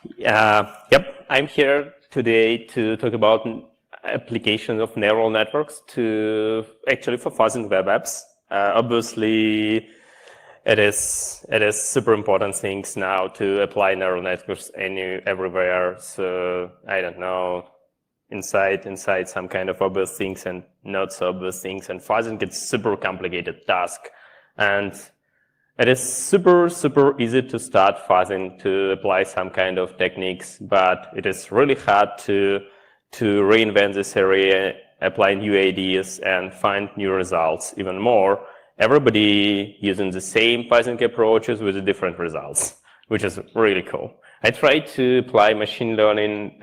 Yep, I'm here today to talk about application of neural networks to actually for fuzzing web apps. Obviously, it is super important things now to apply neural networks everywhere. So I don't know, inside some kind of obvious things and not so obvious things, and fuzzing it's super complicated task, and it is super easy to start fuzzing, to apply some kind of techniques, but it is really hard to reinvent this area, apply new ideas, and find new results. Even more, everybody using the same fuzzing approaches with different results, which is really cool. I tried to apply machine learning,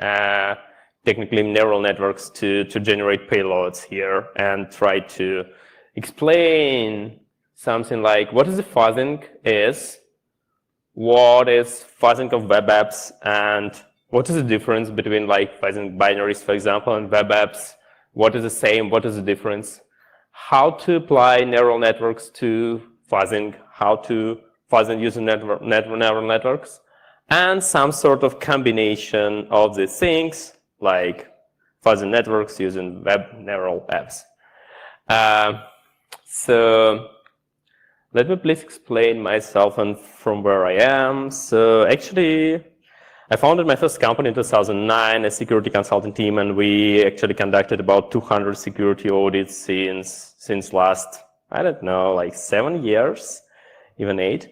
technically neural networks to generate payloads here, and try to explain something like what is the fuzzing is, what is fuzzing of web apps, and what is the difference between like fuzzing binaries, for example, and web apps, what is the same, what is the difference, how to apply neural networks to fuzzing, how to fuzzing using neural networks, and some sort of combination of these things like fuzzing networks using web neural apps. So let me please explain myself and from where I am. So actually, I founded my first company in 2009, a security consulting team, and we actually conducted about 200 security audits since last, I don't know, like 7 years, even 8.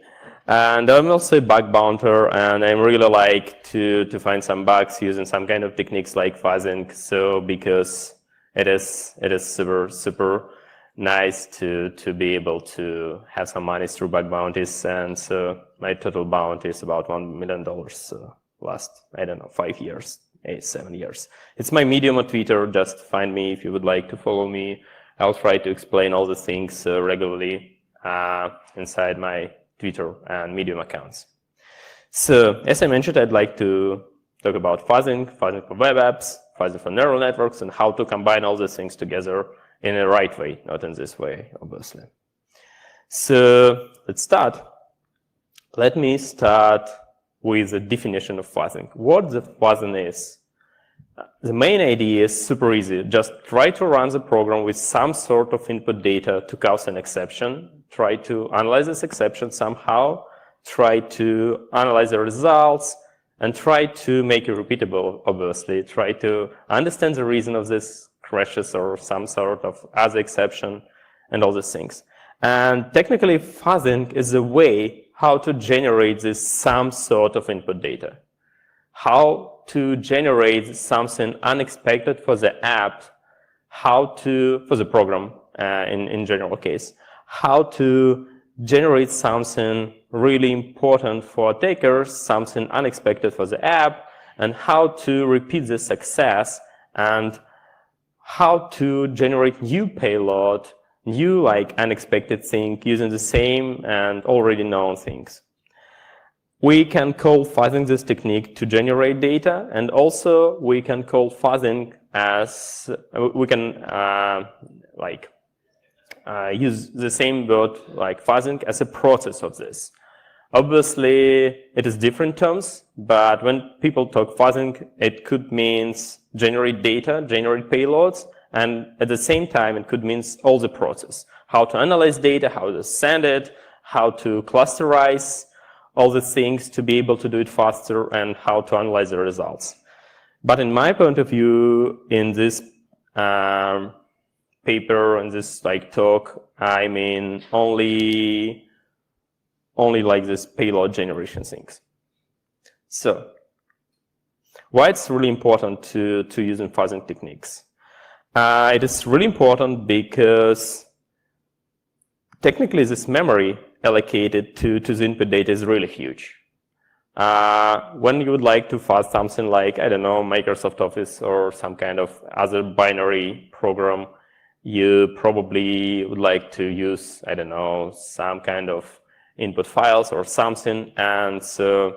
And I'm also a bug bouncer, and I really like to find some bugs using some kind of techniques like fuzzing. So because it is super nice to be able to have some money through bug bounties, and so my total bounty is about $1 million last, I don't know, 5 years, 7 years. It's my Medium on Twitter. Just find me if you would like to follow me. I'll try to explain all the things regularly inside my Twitter and Medium accounts. So as I mentioned, I'd like to talk about fuzzing for web apps, fuzzing for neural networks, and how to combine all these things together in a right way, not in this way, obviously. So let's start. Let me start with the definition of fuzzing. What the fuzzing is. The main idea is super easy. Just try to run the program with some sort of input data to cause an exception. Try to analyze this exception somehow. Try to analyze the results and try to make it repeatable, obviously. Try to understand the reason of this crashes or some sort of other exception and all these things. And technically, fuzzing is a way how to generate this some sort of input data. How to generate something unexpected for the app, for the program in general case, how to generate something really important for attackers, something unexpected for the app, and how to repeat the success, and how to generate new payload, new like unexpected thing using the same and already known things. We can call fuzzing this technique to generate data, and also we can call fuzzing as, we can use the same word like fuzzing as a process of this. Obviously, it is different terms, but when people talk fuzzing, it could mean generate data, generate payloads, and at the same time, it could mean all the process. How to analyze data, how to send it, how to clusterize all the things to be able to do it faster, and how to analyze the results. But in my point of view, in this paper and this like talk, I mean only like this payload generation things. So why it's really important to use fuzzing techniques? It is really important because technically this memory allocated to the input data is really huge. When you would like to fuzz something like, I don't know, Microsoft Office or some kind of other binary program, you probably would like to use, I don't know, some kind of input files or something, and so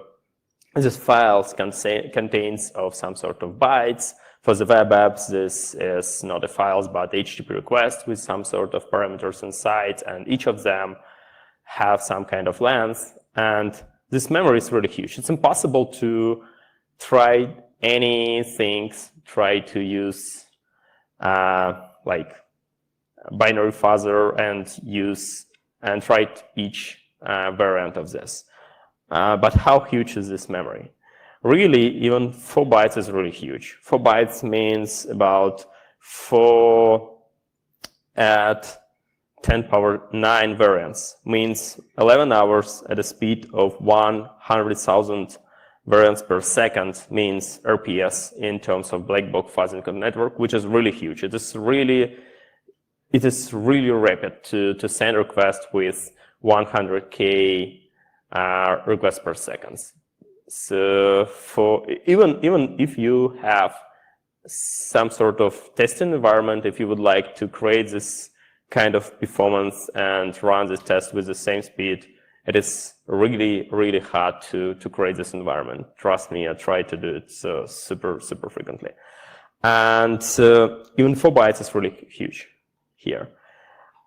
this files contains of some sort of bytes. For the web apps, this is not a files but HTTP request with some sort of parameters inside, and each of them have some kind of length, and this memory is really huge. It's impossible to try anything, try to use like binary fuzzer and try each variant of this. But how huge is this memory? Really, even 4 bytes is really huge. 4 bytes means about 4 at 10⁹ variants, means 11 hours at a speed of 100,000 variants per second, means RPS in terms of black box fuzzing network, which is really huge. It is really rapid to send requests with 100K requests per second. So for even if you have some sort of testing environment, if you would like to create this kind of performance and run this test with the same speed, it is really hard to create this environment. Trust me, I try to do it so super frequently. And even 4 bytes is really huge here.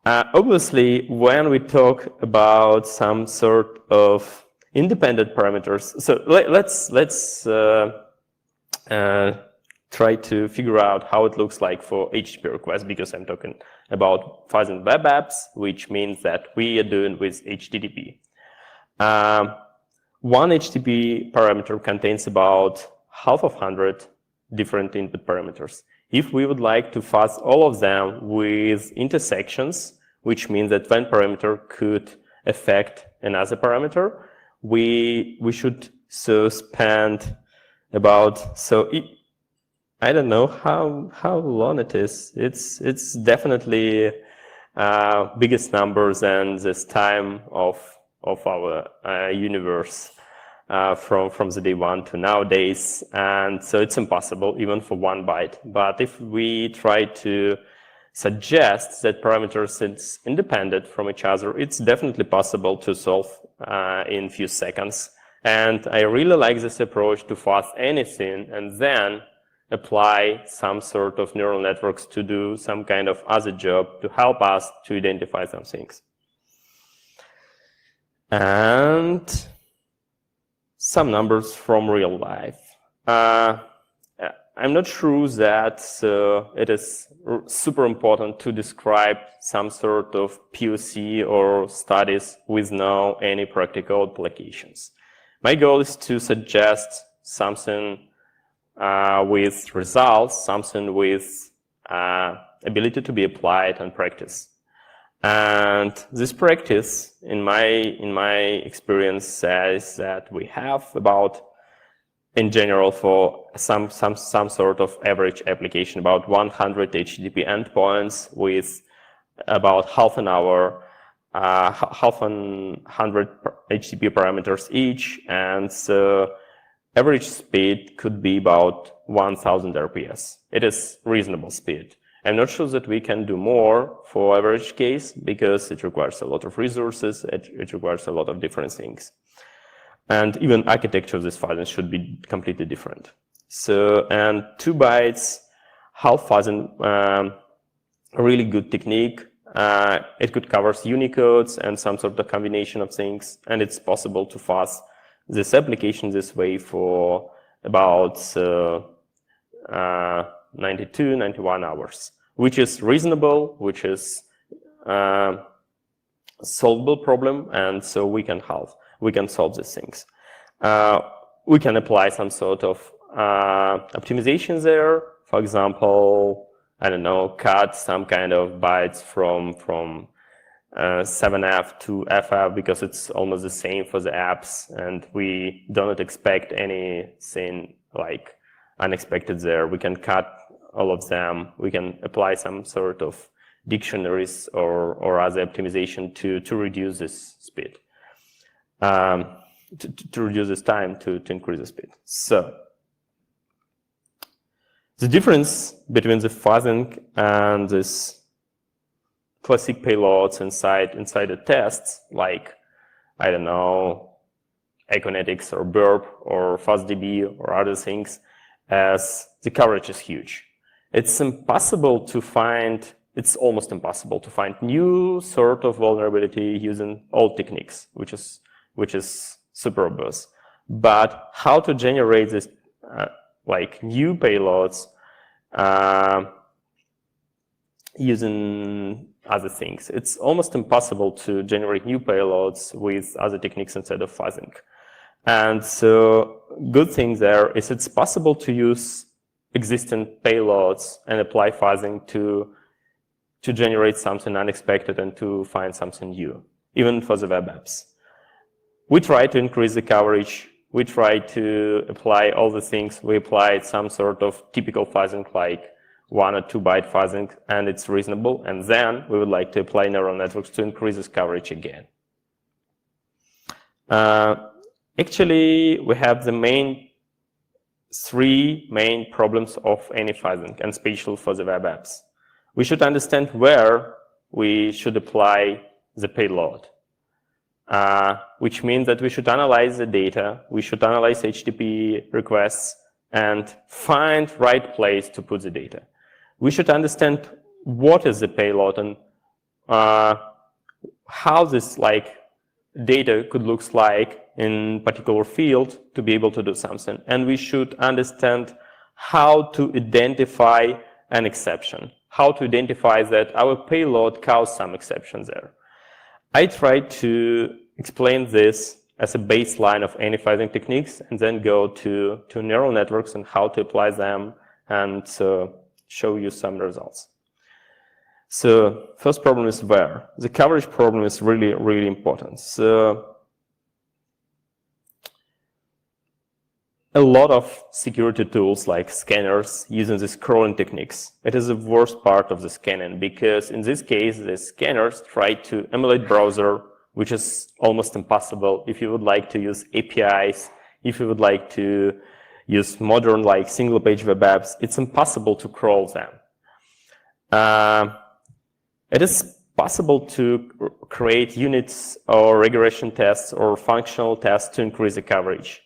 Obviously, when we talk about some sort of independent parameters, so let's try to figure out how it looks like for HTTP requests, because I'm talking about fuzzing web apps, which means that we are doing with HTTP. One HTTP parameter contains about 100 different input parameters. If we would like to fuzz all of them with intersections, which means that one parameter could affect another parameter, we should spend about, I don't know how long it is. It's definitely biggest numbers than this time of our universe from the day one to nowadays, and so it's impossible even for 1 byte. But if we try to suggest that parameters is independent from each other, it's definitely possible to solve in a few seconds. And I really like this approach to fuzz anything and then apply some sort of neural networks to do some kind of other job to help us to identify some things. And some numbers from real life. I'm not sure that it is super important to describe some sort of POC or studies with no any practical applications. My goal is to suggest something with results, something with ability to be applied and practice. And this practice, in my experience, says that we have about, in general, for some sort of average application, about 100 HTTP endpoints with about half an hour, 100 HTTP parameters each, and so average speed could be about 1000 RPS. It is reasonable speed. I'm not sure that we can do more for average case because it requires a lot of resources, it requires a lot of different things. And even architecture of this fuzzing should be completely different. So, and 2 bytes, half fuzzing, a really good technique. It could cover Unicodes and some sort of combination of things, and it's possible to fuzz this application this way for about 92, 91 hours, which is reasonable, which is solvable problem, and so we can solve these things. We can apply some sort of optimization there. For example, I don't know, cut some kind of bytes from 7F to FF because it's almost the same for the apps, and we do not expect anything like unexpected there. We can cut all of them. We can apply some sort of dictionaries or other optimization to reduce this speed, to reduce this time, to increase the speed. So the difference between the fuzzing and this classic payloads inside the tests, like, I don't know, Econetics or Burp or FuzzDB or other things, as the coverage is huge. It's almost impossible to find new sort of vulnerability using old techniques, which is super obvious. But how to generate this like new payloads using other things. It's almost impossible to generate new payloads with other techniques instead of fuzzing. And so good thing there is it's possible to use existing payloads and apply fuzzing to generate something unexpected and to find something new, even for the web apps. We try to increase the coverage. We try to apply all the things. We applied some sort of typical fuzzing like 1 or 2 byte fuzzing, and it's reasonable. And then we would like to apply neural networks to increase this coverage again. Actually, we have the three main problems of any fuzzing, and especially for the web apps. We should understand where we should apply the payload, which means that we should analyze the data, we should analyze HTTP requests, and find right place to put the data. We should understand what is the payload and how this data could look like in particular field to be able to do something. And we should understand how to identify an exception, how to identify that our payload caused some exceptions there. I tried to explain this as a baseline of any fuzzing techniques and then go to neural networks and how to apply them and show you some results. So first problem is where. The coverage problem is really, really important. So a lot of security tools like scanners using the scrolling techniques. It is the worst part of the scanning because in this case, the scanners try to emulate browser, which is almost impossible if you would like to use APIs, if you would like to use modern single page web apps, it's impossible to crawl them. It is possible to create units or regression tests or functional tests to increase the coverage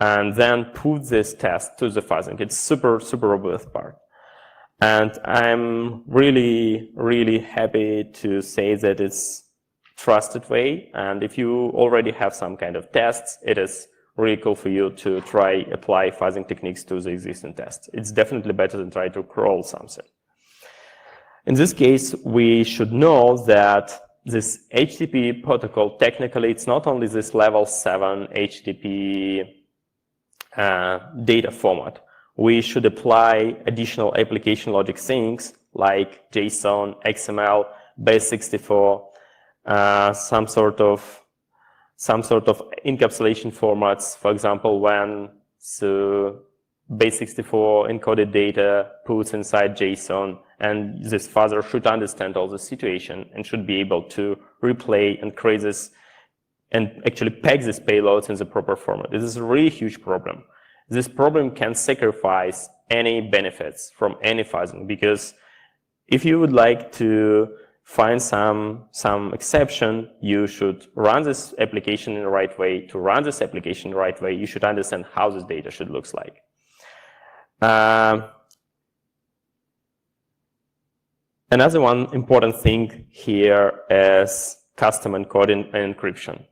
and then put this test to the fuzzing. It's super, super robust part. And I'm really, really happy to say that it's trusted way. And if you already have some kind of tests, it is really cool for you to try apply fuzzing techniques to the existing tests. It's definitely better than try to crawl something. In this case, we should know that this HTTP protocol, technically, it's not only this level 7 HTTP data format. We should apply additional application logic things like JSON, XML, base64, some sort of encapsulation formats. For example, when the base64 encoded data puts inside JSON, and this fuzzer should understand all the situation and should be able to replay and create this and actually peg these payloads in the proper format. This is a really huge problem. This problem can sacrifice any benefits from any fuzzing, because if you would like to find some exception, you should run this application in the right way. To run this application in the right way, you should understand how this data should look like. Another one important thing here is custom encoding and encryption.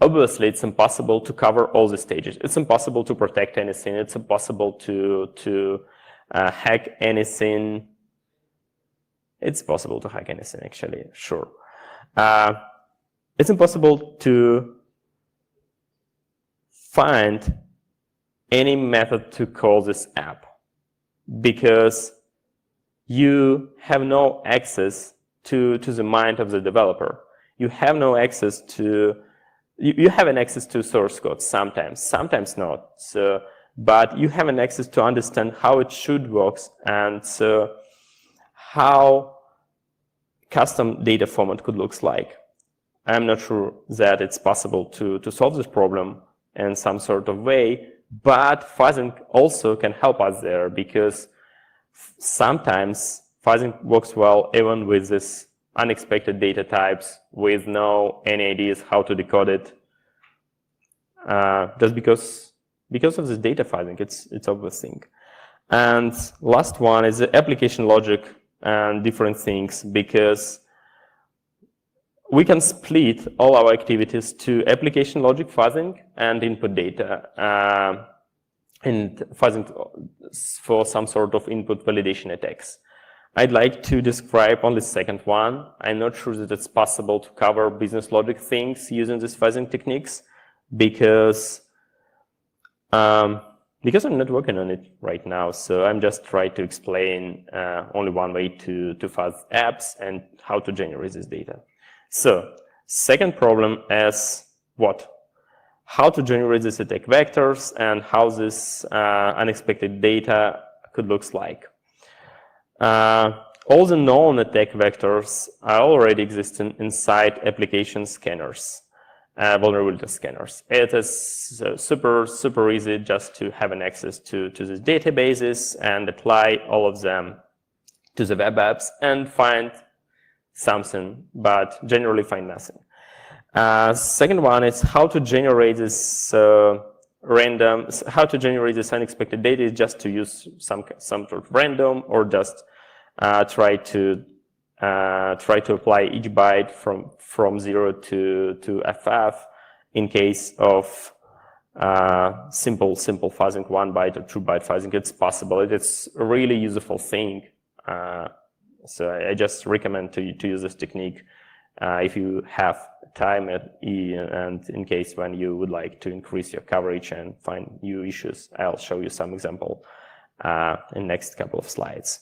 Obviously, it's impossible to cover all the stages. It's impossible to protect anything. It's impossible to hack anything. It's possible to hack anything, actually, sure. It's impossible to find any method to call this app because you have no access to the mind of the developer. You have no access to, you have an access to source code sometimes not. So, but you have an access to understand how it should work and so how custom data format could look like. I'm not sure that it's possible to solve this problem in some sort of way, but fuzzing also can help us there because sometimes fuzzing works well even with this unexpected data types with no any ideas how to decode it. Just because of this data fuzzing, it's obvious thing. And last one is the application logic and different things, because we can split all our activities to application logic fuzzing and input data. and fuzzing for some sort of input validation attacks. I'd like to describe only the second one. I'm not sure that it's possible to cover business logic things using these fuzzing techniques because I'm not working on it right now. So I'm just trying to explain only one way to fuzz apps and how to generate this data. So second problem is what? How to generate these attack vectors and how this unexpected data could look like. All the known attack vectors are already existing inside application scanners, vulnerability scanners. It is super easy just to have an access to these databases and apply all of them to the web apps and find something, but generally find nothing. Second one is how to generate this how to generate this unexpected data is just to use some sort of random or just try to apply each byte from 0 to FF in case of simple fuzzing, 1 byte or 2 byte fuzzing. It's possible. It's a really useful thing. So I just recommend to use this technique if you have time and in case when you would like to increase your coverage and find new issues. I'll show you some example in next couple of slides.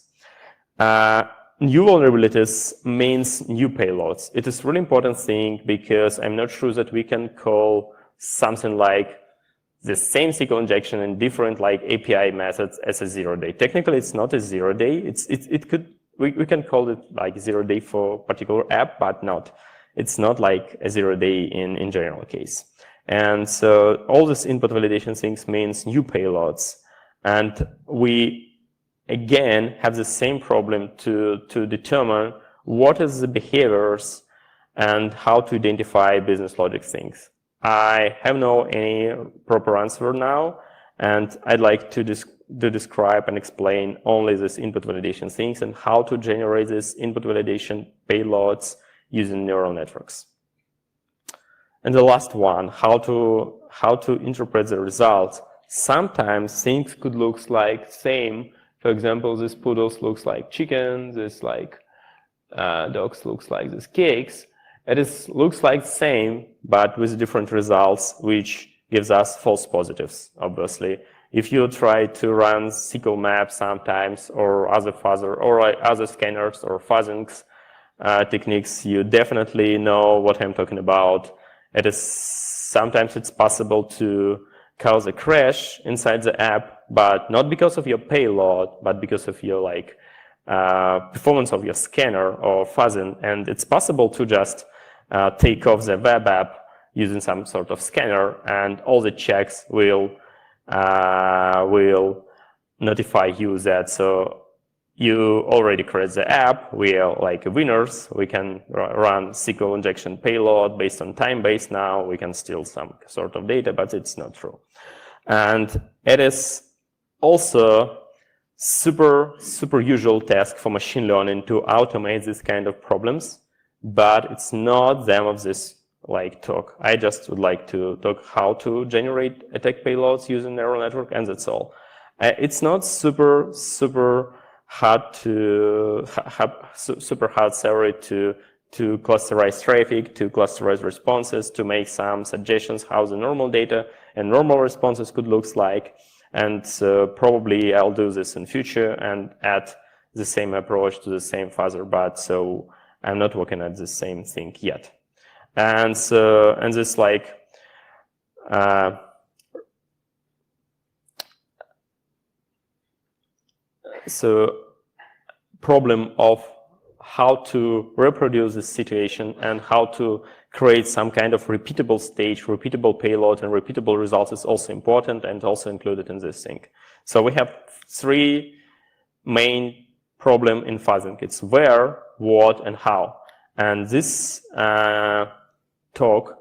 New vulnerabilities means new payloads. It is a really important thing because I'm not sure that we can call something like the same SQL injection in different like API methods as a 0-day. Technically, it's not a 0-day. We can call it like 0-day for particular app, but not. It's not like a 0-day in general case. And so all this input validation things means new payloads. And we again have the same problem to determine what is the behaviors and how to identify business logic things. I have no any proper answer now, and I'd like to describe and explain only this input validation things and how to generate this input validation payloads using neural networks. And the last one, how to interpret the results. Sometimes things could look like same. For example, this poodles looks like chicken, this like dogs looks like this cakes. It looks like same, but with different results, which gives us false positives, obviously. If you try to run SQL maps sometimes, or other fuzzer, or like other scanners or fuzzing techniques, you definitely know what I'm talking about. Sometimes it's possible to cause a crash inside the app, but not because of your payload, but because of your like performance of your scanner or fuzzing. And it's possible to just take off the web app using some sort of scanner, and all the checks will notify you that so you already created the app. We are like winners. We can run SQL injection payload based on time base now. We can steal some sort of data, but it's not true. And it is also super usual task for machine learning to automate this kind of problems, but it's not them of this like talk. I just would like to talk how to generate attack payloads using neural network, and that's all. It's not super hard sorry to clusterize traffic, to clusterize responses, to make some suggestions how the normal data and normal responses could look like. And probably I'll do this in future and add the same approach to the same fuzzer, but so I'm not working at the same thing yet. And so, and this like so problem of how to reproduce this situation and how to create some kind of repeatable stage, repeatable payload, and repeatable results is also important and also included in this thing. So we have 3 main problems in fuzzing. It's where, what, and how. And this talk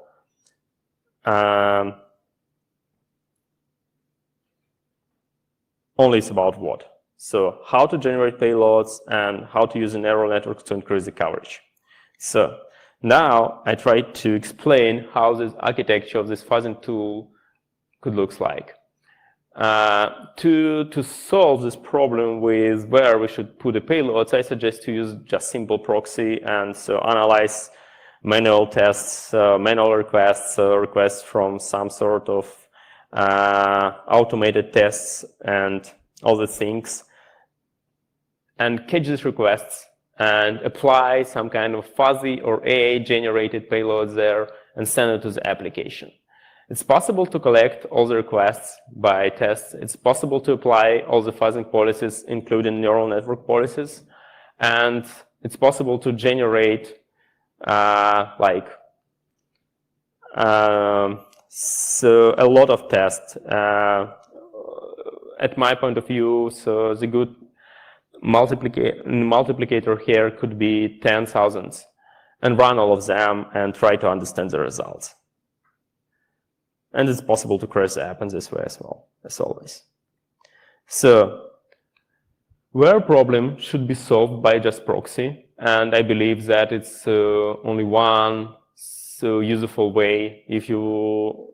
only is about what. So how to generate payloads and how to use a neural network to increase the coverage. So now I try to explain how this architecture of this fuzzing tool could look like. To solve this problem with where we should put the payloads, I suggest to use just simple proxy and so analyze manual tests, manual requests, requests from some sort of automated tests and all the things, and catch these requests and apply some kind of fuzzy or AI-generated payloads there and send it to the application. It's possible to collect all the requests by tests. It's possible to apply all the fuzzing policies, including neural network policies. And it's possible to generate so a lot of tests. At my point of view, so the good multiplicator here could be 10,000, and run all of them and try to understand the results. And it's possible to crash the app in this way as well, as always. So, where a problem should be solved by just proxy, and I believe that it's only one useful way. If you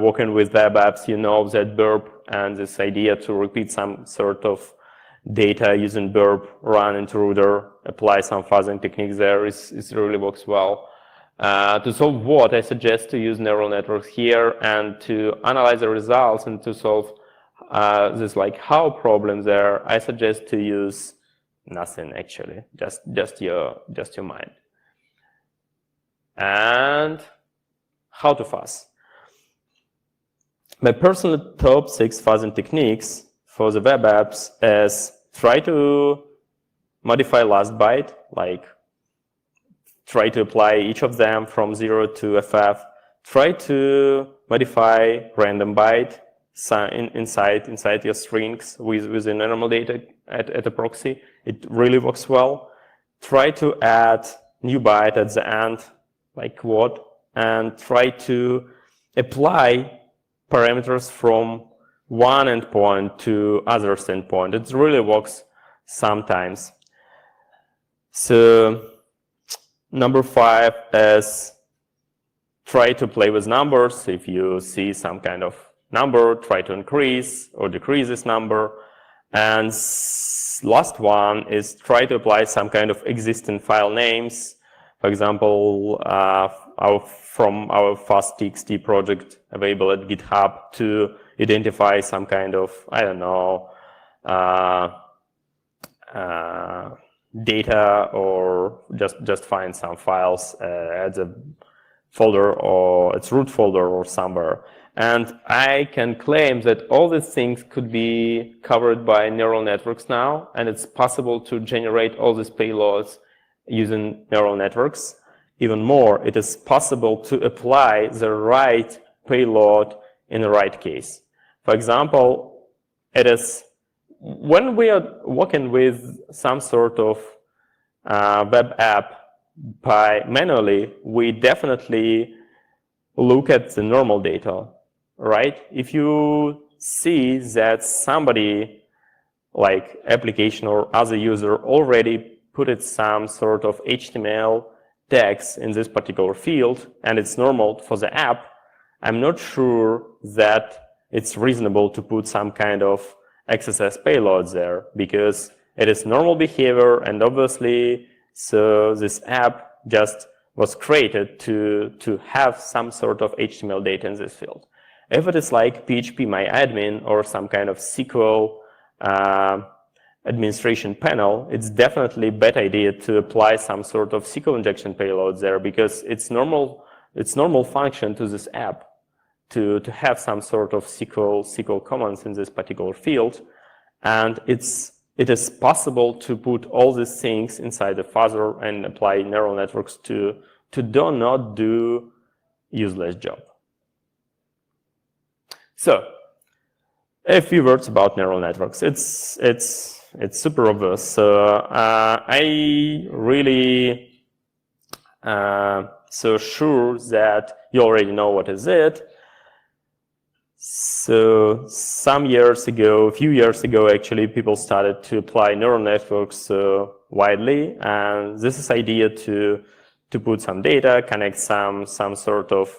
working with web apps, you know that burp and this idea to repeat some sort of data using burp, run intruder, apply some fuzzing techniques there is really works well. To solve what, I suggest to use neural networks here and to analyze the results and to solve this like how problem there. I suggest to use nothing actually, just your mind. And how to fuzz. My personal top 6 fuzzing techniques for the web apps is try to modify last byte, like try to apply each of them from 0 to FF. Try to modify random byte inside your strings with the normal data at a proxy. It really works well. Try to add new byte at the end, like quad, and try to apply parameters from one endpoint to other endpoint. It really works sometimes. So number 5 is try to play with numbers. If you see some kind of number, try to increase or decrease this number. And last one is try to apply some kind of existing file names. For example, from our fuzz.txt project available at GitHub to identify some kind of, I don't know, data, or just find some files at the folder or its root folder or somewhere. And I can claim that all these things could be covered by neural networks now, and it's possible to generate all these payloads using neural networks. Even more, it is possible to apply the right payload in the right case. For example, it is when we are working with some sort of web app by manually, we definitely look at the normal data, right? If you see that somebody, like application or other user, already put some sort of HTML text in this particular field and it's normal for the app, I'm not sure that it's reasonable to put some kind of XSS payloads there, because it is normal behavior, and obviously so this app just was created to have some sort of HTML data in this field. If it is like PHP-MyAdmin or some kind of SQL administration panel, it's definitely a bad idea to apply some sort of SQL injection payloads there, because it's normal function to this app to have some sort of SQL commands in this particular field. And it is possible to put all these things inside the fuzzer and apply neural networks to do not do useless job. So, a few words about neural networks. It's super obvious. So I really so sure that you already know what is it. So some years ago, a few years ago actually, people started to apply neural networks widely, and this is idea to put some data, connect some sort of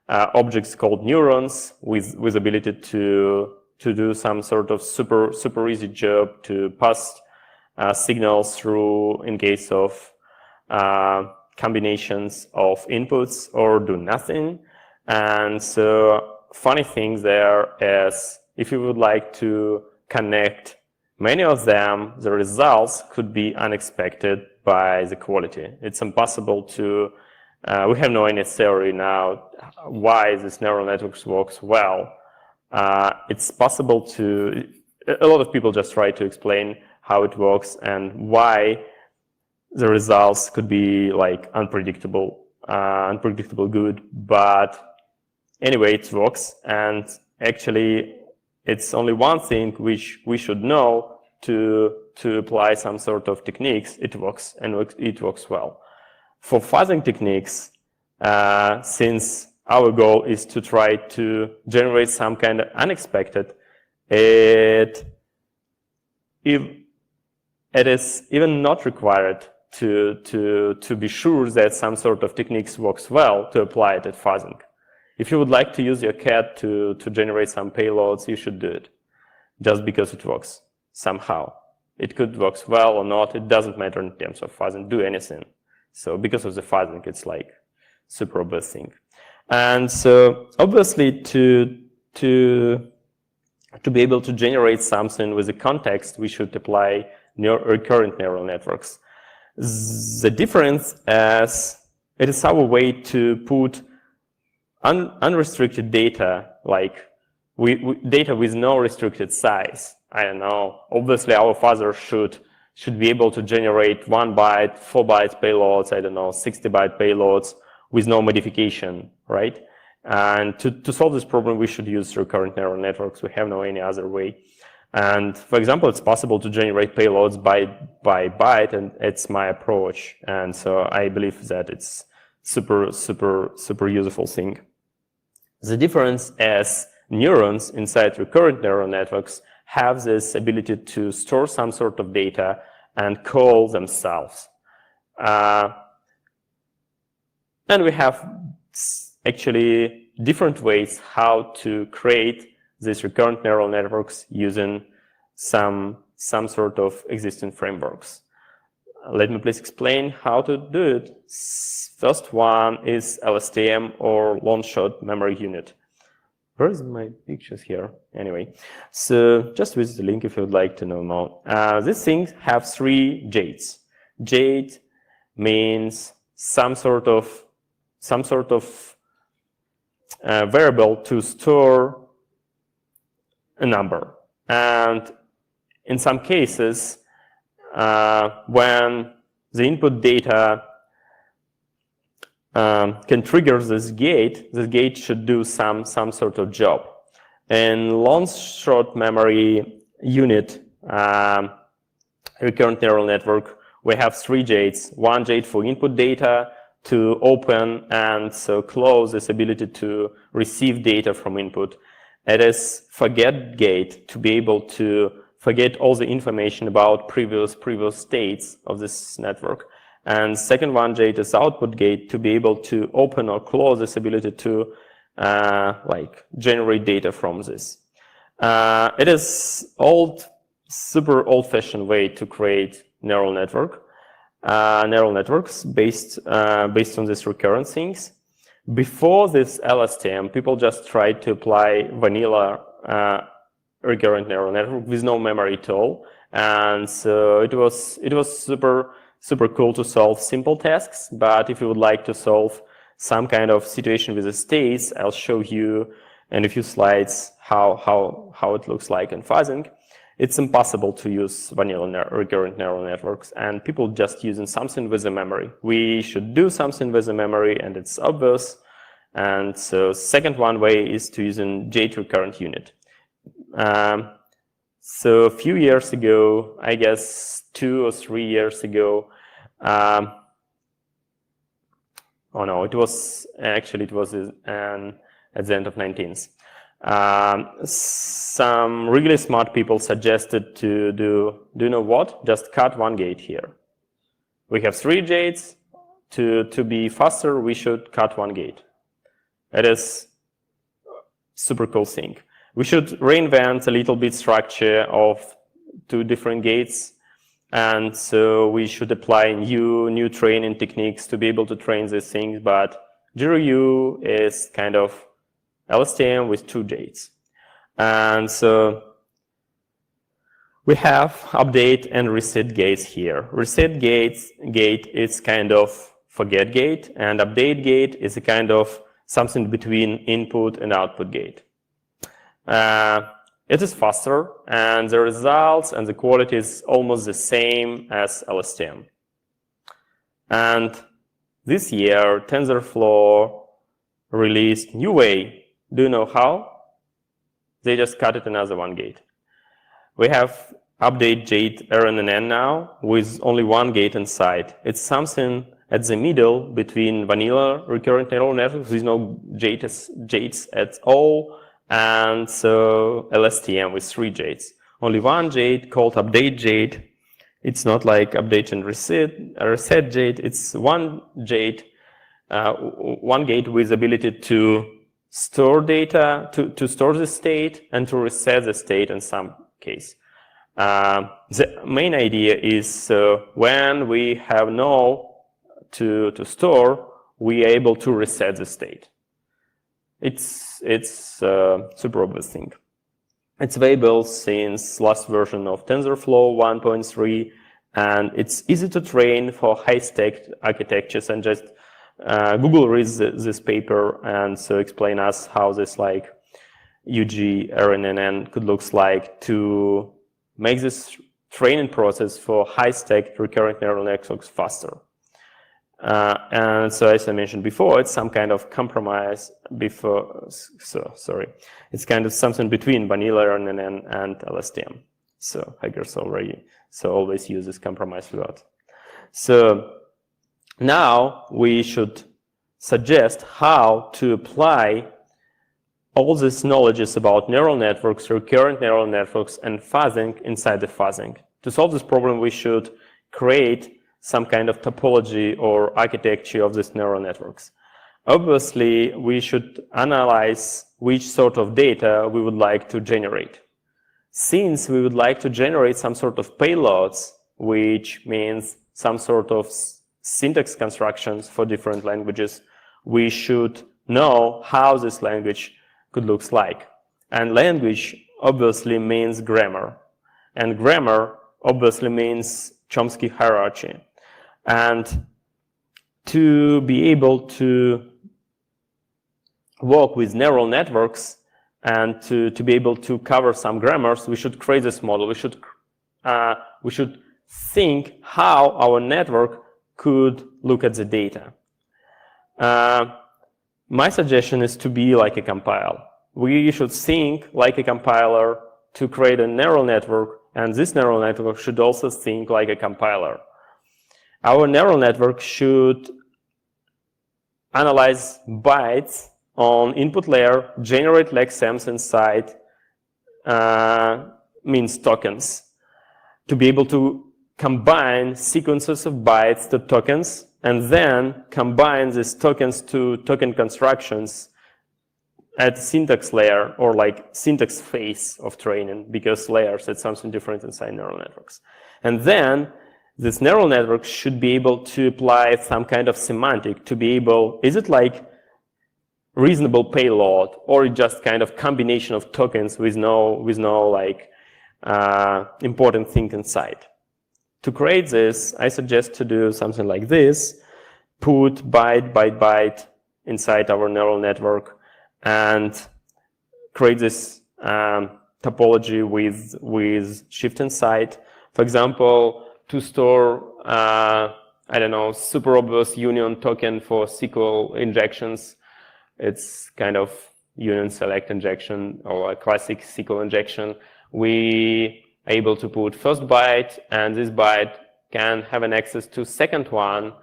objects called neurons with ability to do some sort of super easy job to pass signals through in case of combinations of inputs or do nothing. And so funny thing there is if you would like to connect many of them, the results could be unexpected by the quality. It's impossible to, we have no any theory now why this neural networks works well. It's possible to, a lot of people just try to explain how it works and why the results could be like unpredictable good, but anyway, it works. And actually, it's only one thing which we should know to apply some sort of techniques. It works, and it works well. For fuzzing techniques, since our goal is to try to generate some kind of unexpected, it is even not required to be sure that some sort of techniques works well to apply it at fuzzing. If you would like to use your cat to generate some payloads, you should do it, just because it works somehow. It could work well or not, it doesn't matter in terms of fuzzing, do anything. So because of the fuzzing, it's like super obvious thing. And so obviously to be able to generate something with a context, we should apply recurrent neural networks. The difference is it is our way to put unrestricted data, like data with no restricted size. I don't know. Obviously, our fuzzer should be able to generate 1 byte, 4 bytes payloads, I don't know, 60 byte payloads with no modification, right? And to solve this problem, we should use recurrent neural networks. We have no any other way. And for example, it's possible to generate payloads by byte, and it's my approach. And so I believe that it's super useful thing. The difference is neurons inside recurrent neural networks have this ability to store some sort of data and call themselves. And we have actually different ways how to create these recurrent neural networks using some sort of existing frameworks. Let me please explain how to do it. First one is LSTM or long shot memory unit. Where is my pictures here? Anyway, so just visit the link if you would like to know more. These things have 3 JADEs. JADE means some sort of variable to store a number. And in some cases, when the input data can trigger this gate should do some sort of job. In long short memory unit recurrent neural network, we have 3 JADEs. 1 JADE for input data to open and so close this ability to receive data from input. It is forget gate to be able to forget all the information about previous states of this network. And second one JADE is output gate to be able to open or close this ability to like generate data from this. It is super old-fashioned way to create neural networks based on these recurrent things. Before this LSTM, people just tried to apply vanilla recurrent neural network with no memory at all, and so it was super cool to solve simple tasks. But if you would like to solve some kind of situation with the states, I'll show you in a few slides how it looks like in fuzzing. It's impossible to use vanilla recurrent neural networks, and people just using something with the memory. We should do something with the memory, and it's obvious. And so second one way is to use a JADE recurrent unit. So a few years ago, I guess 2 or 3 years ago, oh no, it was at the end of 19th. Some really smart people suggested to do you know what? Just cut 1 gate here. We have 3 JADEs. To be faster, we should cut 1 gate. It is super cool thing. We should reinvent a little bit structure of 2 different gates, and so we should apply new training techniques to be able to train these things. But GRU is kind of LSTM with 2 gates, and so we have update and reset gates here. Reset gate is kind of forget gate, and update gate is a kind of something between input and output gate. It is faster, and the results and the quality is almost the same as LSTM. And this year, TensorFlow released new way. Do you know how? They just cut it another 1 gate. We have update gate RNN now with only 1 gate inside. It's something at the middle between vanilla recurrent neural networks with no gates at all, and so LSTM with 3 gates. Only 1 gate called update gate. It's not like update and reset gate. It's 1 gate, 1 gate with ability to store data, to store the state and to reset the state in some case. The main idea is when we have no to store, we are able to reset the state. It's a super obvious thing. It's available since last version of TensorFlow 1.3, and it's easy to train for high-stack architectures. And just Google reads this paper and so explain us how this like UG RNN could look like to make this training process for high-stack recurrent neural networks faster. And so, as I mentioned before, it's some kind of compromise before. It's kind of something between vanilla RNN and LSTM. So hackers always use this compromise word. So now we should suggest how to apply all these knowledges about neural networks, recurrent neural networks, and fuzzing inside the fuzzing. To solve this problem, we should create some kind of topology or architecture of these neural networks. Obviously, we should analyze which sort of data we would like to generate. Since we would like to generate some sort of payloads, which means some sort of syntax constructions for different languages, we should know how this language could look like. And language obviously means grammar. And grammar obviously means Chomsky hierarchy. And to be able to work with neural networks and to be able to cover some grammars, we should create this model. We should think how our network could look at the data. My suggestion is to be like a compiler. We should think like a compiler to create a neural network, and this neural network should also think like a compiler. Our neural network should analyze bytes on input layer, generate lexems inside, means tokens, to be able to combine sequences of bytes to tokens, and then combine these tokens to token constructions at syntax layer or like syntax phase of training, because layers is something different inside neural networks. And then this neural network should be able to apply some kind of semantic to be able, is it like reasonable payload or just kind of combination of tokens with no like important thing inside. To create this, I suggest to do something like this, put byte inside our neural network and create this topology with shift inside. For example, to store, I don't know, super obvious union token for SQL injections. It's kind of union select injection or a classic SQL injection. We are able to put first byte, and this byte can have an access to second one,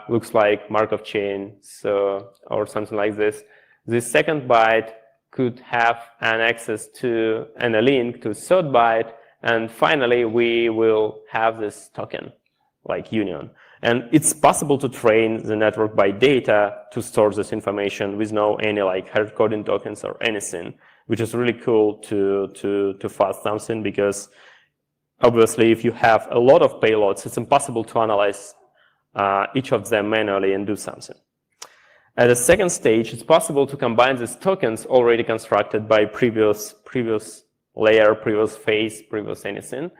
looks like Markov chain, so, or something like this. This second byte could have an access to and a link to third byte, and finally we will have this token like union. And it's possible to train the network by data to store this information with no any like hard coding tokens or anything, which is really cool to fuzz something, because obviously if you have a lot of payloads, it's impossible to analyze each of them manually and do something. At the second stage, it's possible to combine these tokens already constructed by previous layer, previous phase, previous anything,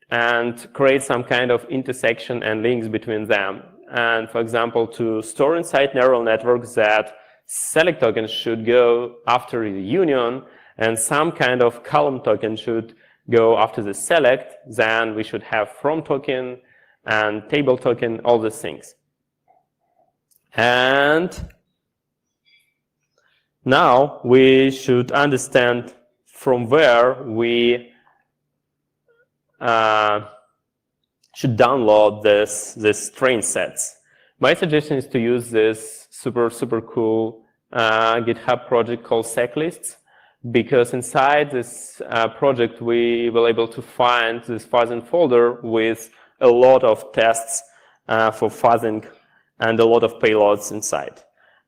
and create some kind of intersection and links between them. And for example, to store inside neural networks that select token should go after the union and some kind of column token should go after the select, then we should have from token and table token, all these things. And now we should understand from where we should download this train sets. My suggestion is to use this super cool GitHub project called Secklists, because inside this project we were able to find this fuzzing folder with a lot of tests for fuzzing and a lot of payloads inside.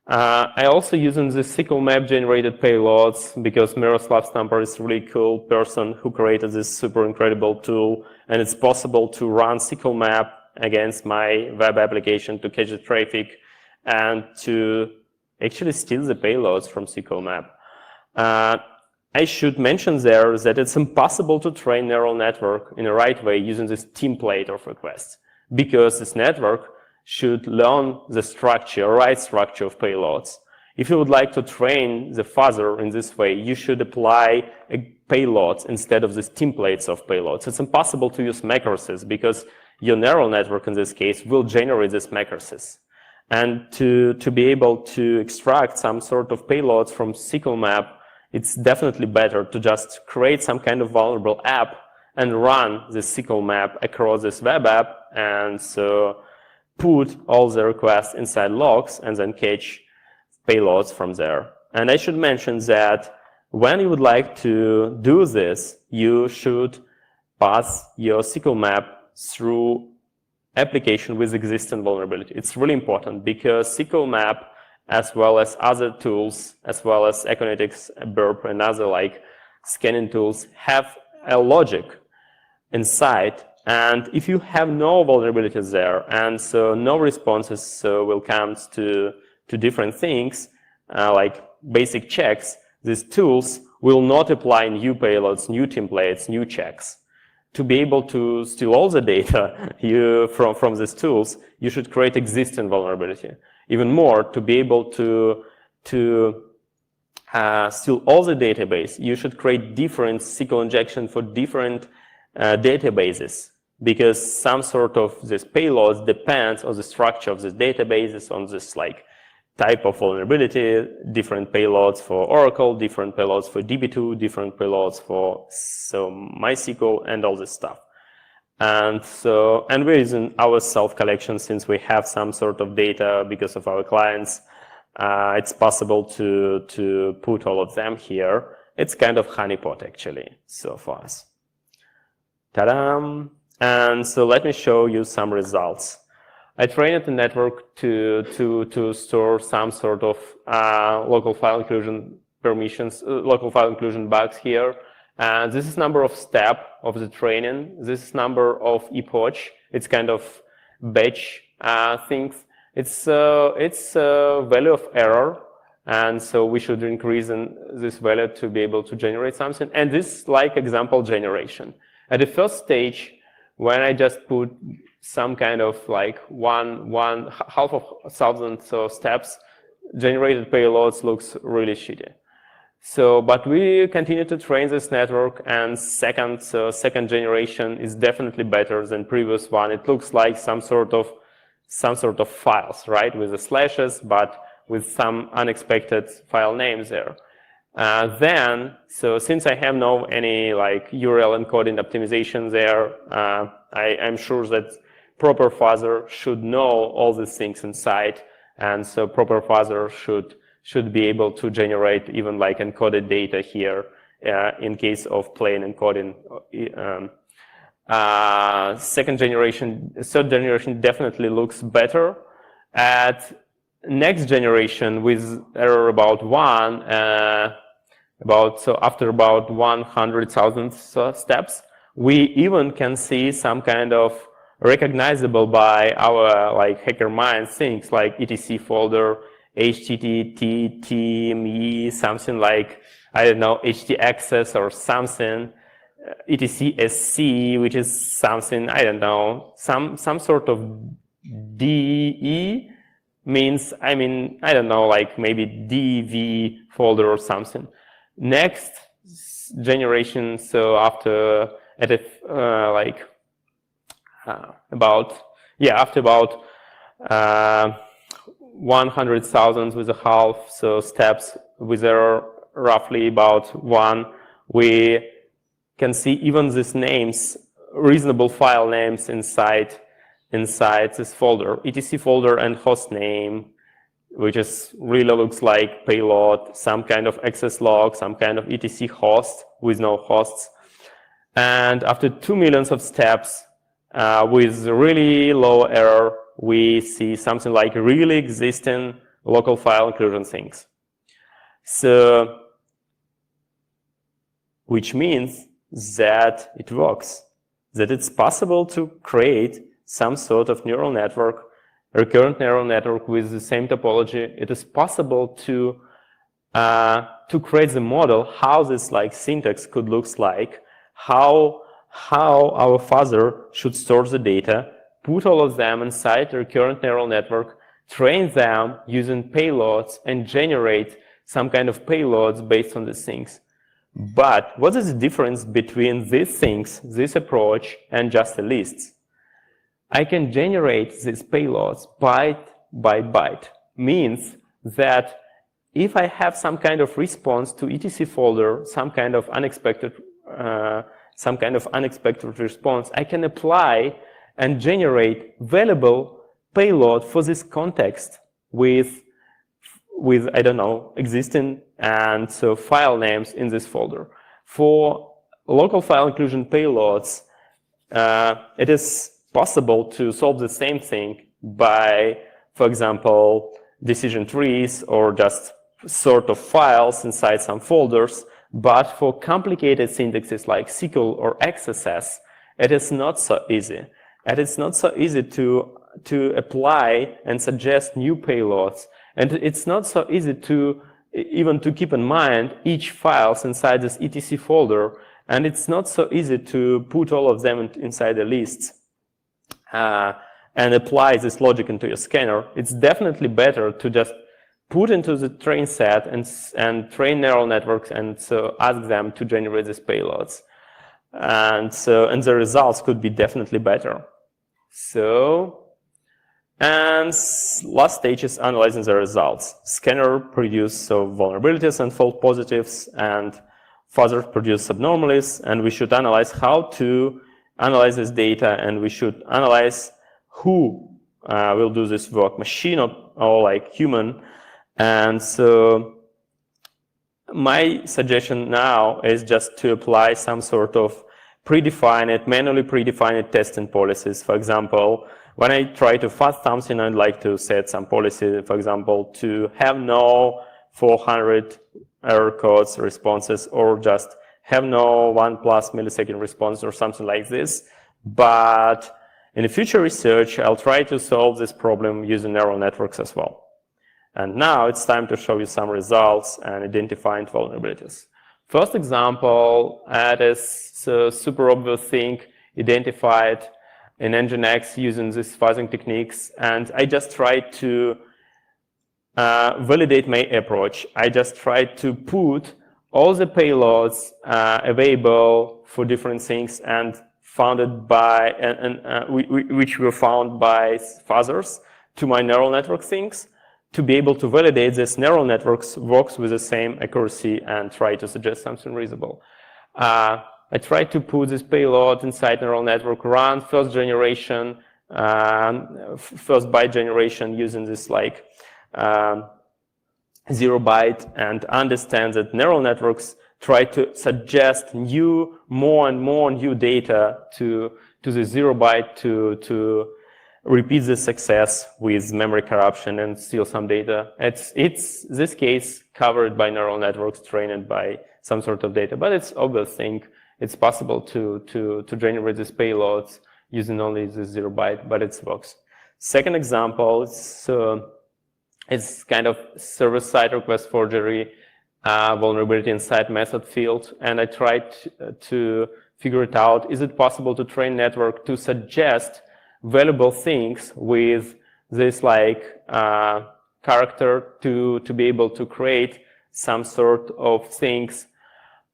I also using the SQL map generated payloads because Neuralfuzz Stamper is a really cool person who created this super incredible tool, and it's possible to run SQL map against my web application to catch the traffic and to actually steal the payloads from SQL map. I should mention there that it's impossible to train neural network in the right way using this template of requests, because this network should learn the structure, right structure of payloads. If you would like to train the fuzzer in this way, you should apply payloads instead of these templates of payloads. It's impossible to use macroses because your neural network in this case will generate these macroses. And to be able to extract some sort of payloads from SQL map, it's definitely better to just create some kind of vulnerable app and run the SQL map across this web app, and so put all the requests inside logs and then catch payloads from there. And I should mention that when you would like to do this, you should pass your SQL map through application with existing vulnerability. It's really important because SQL map, as well as other tools, as well as Economics, Burp, and other like scanning tools, have a logic inside. And if you have no vulnerabilities there, and so no responses will come to different things, like basic checks, these tools will not apply new payloads, new templates, new checks. To be able to steal all the data from these tools, you should create existing vulnerability. Even more, to be able to steal all the database, you should create different SQL injection for different databases, because some sort of this payloads depends on the structure of this databases, on this like type of vulnerability, different payloads for Oracle, different payloads for DB2, different payloads for MySQL, and all this stuff. And we're using our self-collection since we have some sort of data because of our clients. It's possible to put all of them here. It's kind of honeypot actually, so for us. Ta-da! And so let me show you some results. I trained the network to store some sort of local file inclusion permissions, local file inclusion bugs here. And this is number of step of the training. This is number of epoch. It's kind of batch things. It's value of error. And so we should increase in this value to be able to generate something. And this like example generation. At the first stage, when I just put some kind of like half of 1,000 steps, generated payloads looks really shitty. So, but we continue to train this network, and second generation is definitely better than previous one. It looks like some sort of files, right, with the slashes, but with some unexpected file names there. So since I have no any like URL encoding optimization there, I'm sure that proper fuzzer should know all these things inside, and so proper fuzzer should be able to generate even like encoded data here in case of plain encoding Second generation, third generation definitely looks better. At next generation, with error about 1, so after about 100,000 steps, we even can see some kind of recognizable by our hacker mind things like etc folder, http, tme, something like, I don't know, htaccess or something, etc sc, which is something, I don't know, some sort of de means, I don't know, like maybe dv folder or something. Next generation, so after after about 100,000 with a half, so steps with error roughly about 1, we can see even these names, reasonable file names inside this folder, etc folder and host name, which is really looks like payload, some kind of access log, some kind of etc host with no hosts. And after 2 million of steps, with really low error, we see something like really existing local file inclusion things. So, which means that it works, that it's possible to create some sort of neural network, recurrent neural network with the same topology. It is possible to create the model, how this syntax could look like, how our fuzzer should store the data, put all of them inside the recurrent neural network, train them using payloads, and generate some kind of payloads based on these things. But what is the difference between these things, this approach, and just a list? I can generate these payloads byte by byte. Means that if I have some kind of response to etc folder, some kind of unexpected response, I can apply and generate valuable payload for this context with I don't know, existing and so file names in this folder. For local file inclusion payloads, it is possible to solve the same thing by, for example, decision trees or just sort of files inside some folders. But for complicated syntaxes like SQL or XSS, it is not so easy. And it's not so easy to apply and suggest new payloads. And it's not so easy to even to keep in mind each files inside this etc folder. And it's not so easy to put all of them inside a list and apply this logic into your scanner. It's definitely better to just put into the train set and train neural networks and so ask them to generate these payloads. And the results could be definitely better. And last stage is analyzing the results. Scanner produce vulnerabilities and false positives, and fuzzer produce subnormalities, and we should analyze how to analyze this data, and we should analyze who will do this work, machine or human. And so my suggestion now is just to apply some sort of manually predefined testing policies. For example, when I try to fuzz something, I'd like to set some policy, for example, to have no 400 error codes responses, or just have no 1+ millisecond response or something like this. But in the future research, I'll try to solve this problem using neural networks as well. And now it's time to show you some results and identifying vulnerabilities. First example, it is a super obvious thing identified in Nginx using these fuzzing techniques. And I just tried to validate my approach. I just tried to put all the payloads available for different things and founded by, which were found by fuzzers to my neural network things, to be able to validate this neural networks works with the same accuracy and try to suggest something reasonable. I tried to put this payload inside neural network, run first byte generation using this 0 byte, and understand that neural networks try to suggest more and more new data to the 0 byte to repeat the success with memory corruption and steal some data. It's this case covered by neural networks trained by some sort of data, but it's obvious thing. It's possible to generate these payloads using only the 0 byte, but it works. Second example, it's kind of server-side request forgery vulnerability inside method field, and I tried to figure it out. Is it possible to train network to suggest valuable things with this like character to be able to create some sort of things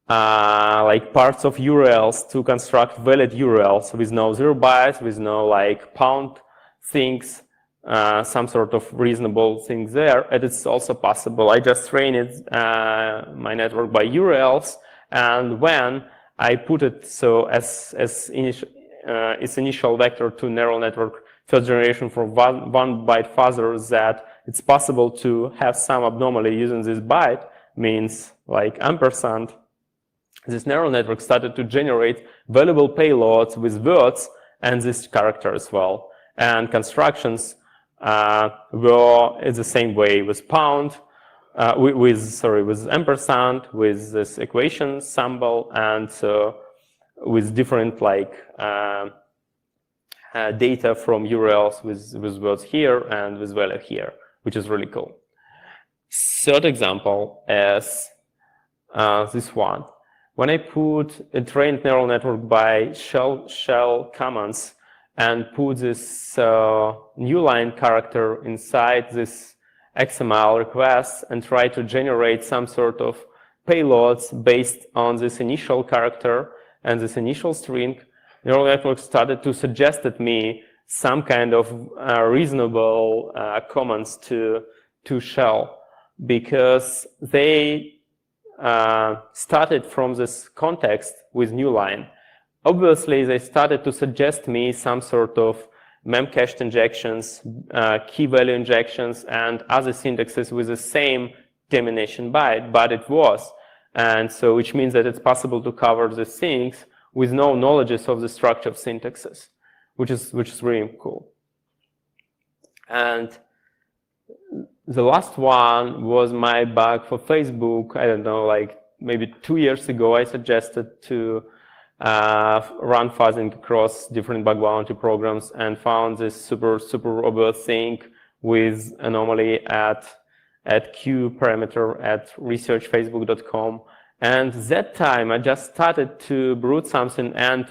like parts of URLs to construct valid URLs with no 0 bytes, with no like pound things, some sort of reasonable things there. And it's also possible. I just trained my network by URLs, and when I put it so as its initial vector to neural network first generation for one byte fuzzer, that it's possible to have some abnormality using this byte, means like ampersand. This neural network started to generate valuable payloads with words and this character as well. And constructions were in the same way with pound, with ampersand, with this equation symbol, and with different like data from URLs with words here and with value here, which is really cool. Third example is this one. When I put a trained neural network by shell commands and put this new line character inside this XML request and try to generate some sort of payloads based on this initial character and this initial string, neural network started to suggest at me some kind of reasonable commands to shell, because they started from this context with new line. Obviously, they started to suggest me some sort of memcached injections, key value injections, and other syntaxes with the same termination byte, but it was. And so, which means that it's possible to cover these things with no knowledge of the structure of syntaxes, which is really cool. And the last one was my bug for Facebook. I don't know, like maybe 2 years ago, I suggested to run fuzzing across different bug bounty programs and found this super obvious thing with anomaly at Q parameter at researchfacebook.com. And that time I just started to brute something, and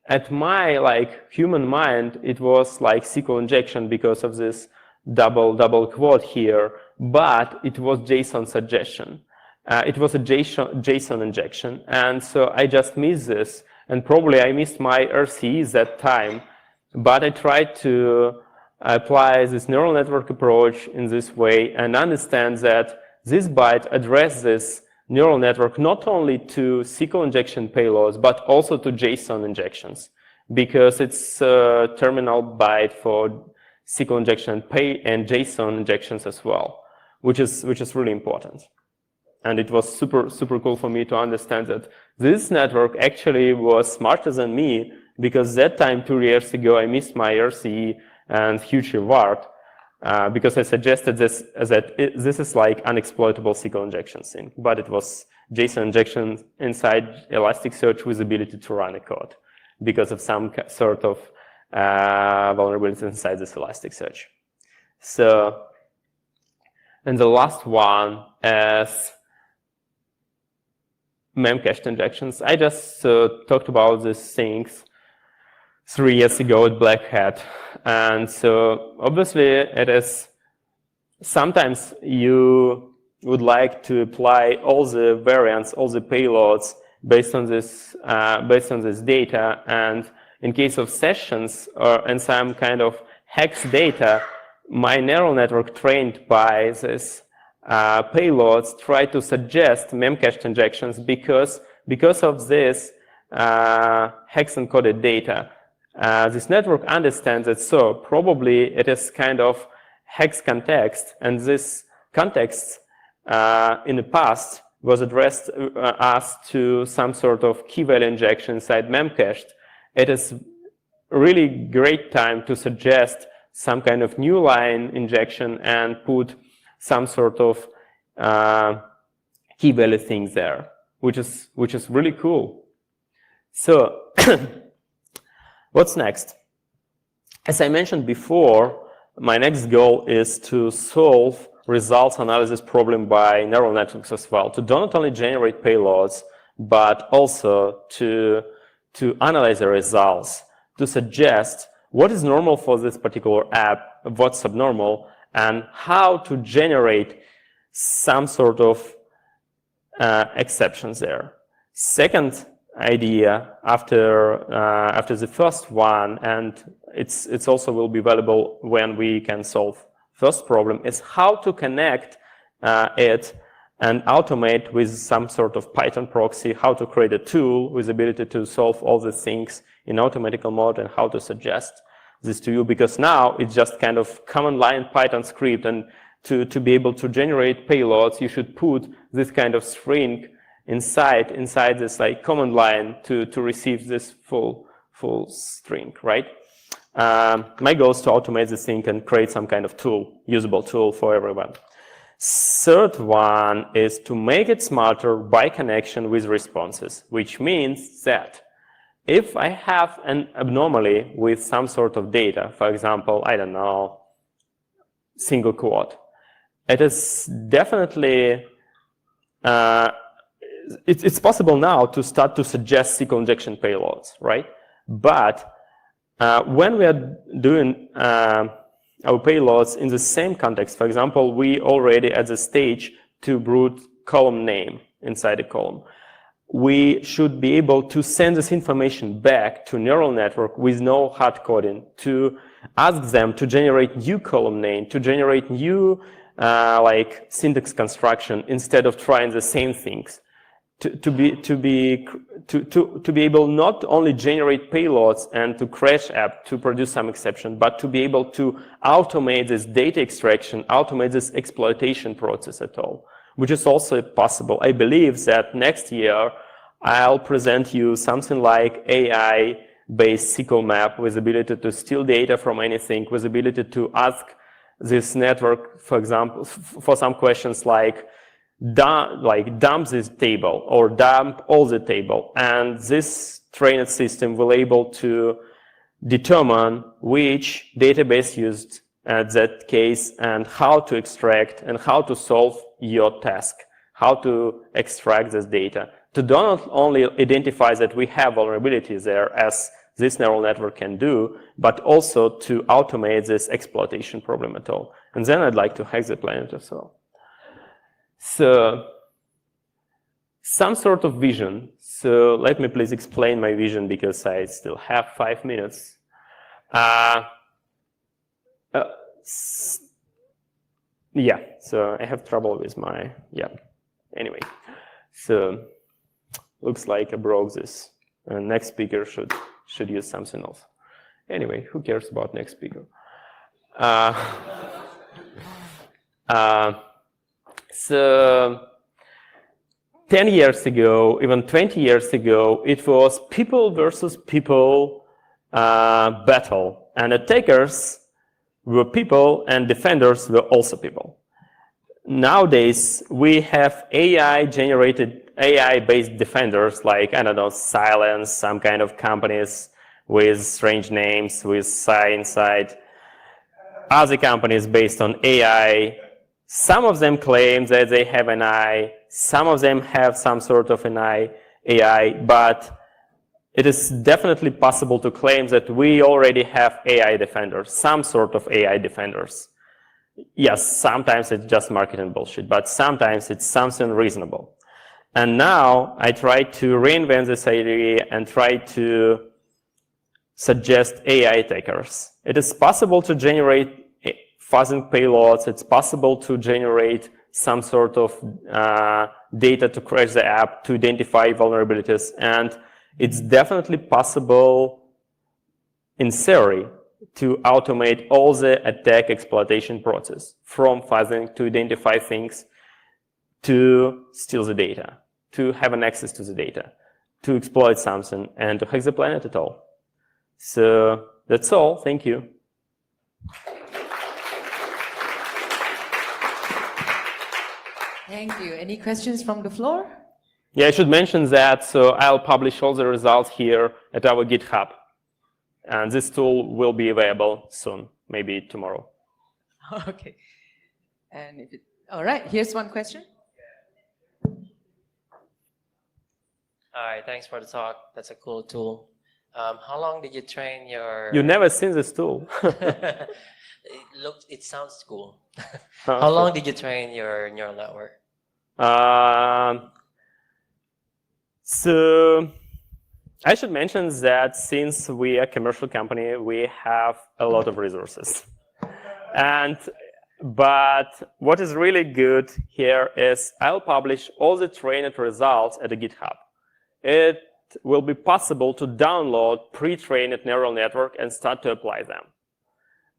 at my like human mind, it was like SQL injection because of this double quote here, but it was JSON suggestion. It was a JSON injection, and so I just missed this, and probably I missed my RCE that time, but I tried to apply this neural network approach in this way and understand that this byte addresses neural network not only to SQL injection payloads, but also to JSON injections, because it's a terminal byte for SQL injection and JSON injections as well, which is really important. And it was super cool for me to understand that this network actually was smarter than me, because that time 2 years ago I missed my RCE and huge reward because I suggested this this is like unexploitable SQL injection thing, but it was JSON injection inside Elasticsearch with ability to run a code because of some sort of vulnerabilities inside this Elasticsearch. So, and the last one is memcached injections. I just talked about these things 3 years ago at Black Hat. And so obviously it is, sometimes you would like to apply all the variants, all the payloads based on this data. And in case of sessions and some kind of hex data, my neural network trained by this payloads try to suggest memcached injections because of this hex encoded data. This network understands that, so probably it is kind of hex context, and this context in the past was asked to some sort of key value injection inside memcached, it is really great time to suggest some kind of new line injection and put some sort of key value things there, which is really cool. So what's next? As I mentioned before, my next goal is to solve results analysis problem by neural networks as well, to not only generate payloads, but also to analyze the results, to suggest what is normal for this particular app, what's abnormal, and how to generate some sort of exceptions there. Second idea after the first one, and it's also will be valuable when we can solve first problem, is how to connect it and automate with some sort of Python proxy, how to create a tool with the ability to solve all the things in automatical mode, and how to suggest this to you, because now it's just kind of command line Python script, and to be able to generate payloads, you should put this kind of string inside this like command line to receive this full string, right? My goal is to automate this thing and create some kind of tool, usable tool for everyone. Third one is to make it smarter by connection with responses, which means that if I have an abnormality with some sort of data, for example, I don't know, single quote, it is definitely it's possible now to start to suggest SQL injection payloads, right? But when we are doing our payloads in the same context, for example, we already at the stage to brute column name inside a column, we should be able to send this information back to neural network with no hard coding, to ask them to generate new column name, to generate new like syntax construction instead of trying the same things. To be able not only generate payloads and to crash app to produce some exception, but to be able to automate this data extraction, automate this exploitation process at all, which is also possible. I believe that next year I'll present you something like AI-based SQL map with ability to steal data from anything, with ability to ask this network, for example, for some questions like dump this table or dump all the table, and this trained system will able to determine which database used at that case and how to extract and how to solve your task, how to extract this data, to not only identify that we have vulnerabilities there as this neural network can do, but also to automate this exploitation problem at all. And then I'd like to hack the planet as well. So, some sort of vision. So let me please explain my vision because I still have 5 minutes. Yeah, so I have trouble with my, anyway. So, looks like I broke this. Next speaker should use something else. Anyway, who cares about next speaker? So 10 years ago, even 20 years ago, it was people versus people battle. And attackers were people and defenders were also people. Nowadays, we have AI-based defenders like, I don't know, Silence, some kind of companies with strange names, with Psi inside. Other companies based on AI. Some of them claim that they have an AI. Some of them have some sort of an AI, but it is definitely possible to claim that we already have AI defenders, some sort of AI defenders. Yes, sometimes it's just marketing bullshit, but sometimes it's something reasonable. And now I try to reinvent this idea and try to suggest AI attackers. It is possible to generate fuzzing payloads. It's possible to generate some sort of data to crash the app, to identify vulnerabilities. And it's definitely possible, in theory, to automate all the attack exploitation process, from fuzzing to identify things, to steal the data, to have an access to the data, to exploit something, and to hack the planet at all. So that's all. Thank you. Thank you. Any questions from the floor? Yeah, I should mention that. So I'll publish all the results here at our GitHub. And this tool will be available soon, maybe tomorrow. Okay. And if all right, here's one question. Hi, thanks for the talk. That's a cool tool. How long did you train your... You never seen this tool. It sounds cool. How long did you train your neural network? So I should mention that since we are a commercial company, we have a lot of resources. But what is really good here is I'll publish all the trained results at the GitHub. It will be possible to download pre-trained neural network and start to apply them.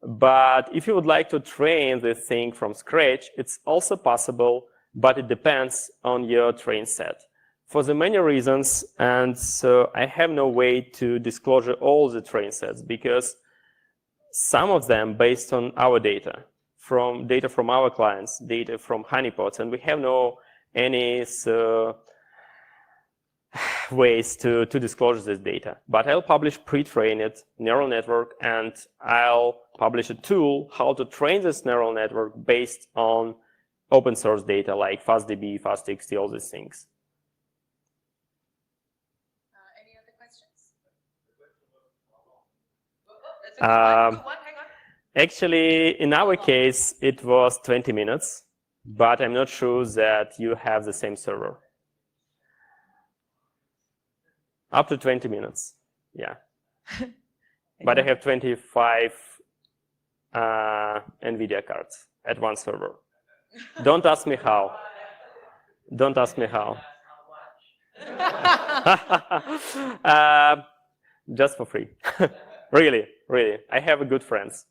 But if you would like to train this thing from scratch, it's also possible, but it depends on your train set. For the many reasons, and so I have no way to disclose all the train sets because some of them based on our data from our clients, data from honeypots, and we have no any ways to disclose this data. But I'll publish pre-trained neural network, and I'll publish a tool how to train this neural network based on open source data like FastDB, FastXT, all these things. Any other questions? Actually, in our case, it was 20 minutes, but I'm not sure that you have the same server. Up to 20 minutes, yeah. But I have 25 NVIDIA cards at one server. Don't ask me how. Don't ask me how. Just for free. Really, really. I have good friends.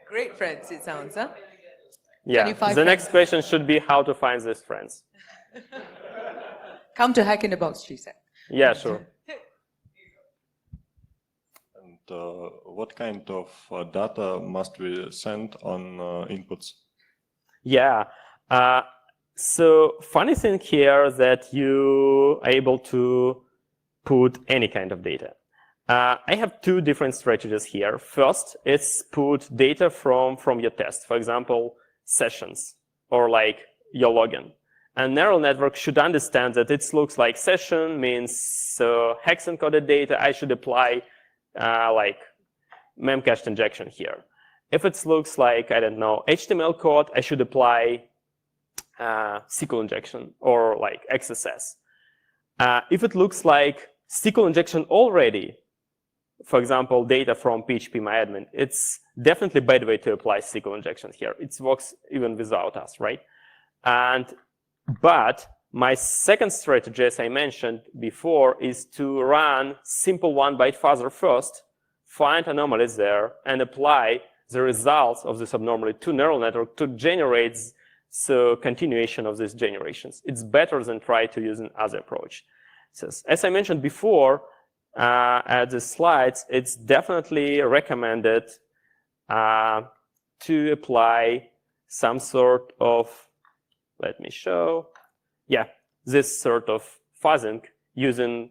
Great friends, it sounds, huh? Yeah. The next question should be how to find these friends. Come to Hack in the Box, she said. Yeah, sure. And what kind of data must we send on inputs? Yeah. So funny thing here that you are able to put any kind of data. I have two different strategies here. First, it's put data from your test. For example, sessions or like your login. And neural network should understand that it looks like session means hex encoded data. I should apply like memcached injection here. If it looks like, I don't know, HTML code, I should apply SQL injection or like XSS. If it looks like SQL injection already, for example, data from PHP-MyAdmin, it's definitely a bad way to apply SQL injection here. It works even without us, right? But my second strategy, as I mentioned before, is to run simple one-byte fuzzer first, find anomalies there, and apply the results of this abnormality to neural network to generate the continuation of these generations. It's better than try to use another approach. So, as I mentioned before, at the slides, it's definitely recommended to apply some sort of, let me show, yeah, this sort of fuzzing using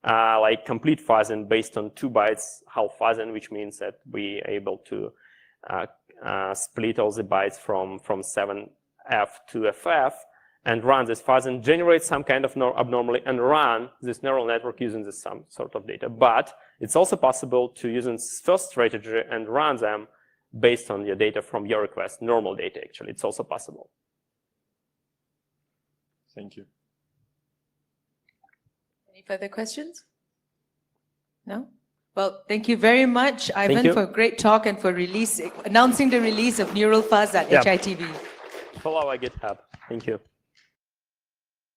like complete fuzzing based on 2 bytes half fuzzing, which means that we are able to split all the bytes from 7F to FF and run this fuzzing, generate some kind of abnormality, and run this neural network using this some sort of data. But it's also possible to use this first strategy and run them based on your data from your request, normal data actually. It's also possible. Thank you. Any further questions? No? Well, thank you very much, Ivan, for a great talk and for announcing the release of Neuralfuzz at HITV. Follow our GitHub. Thank you.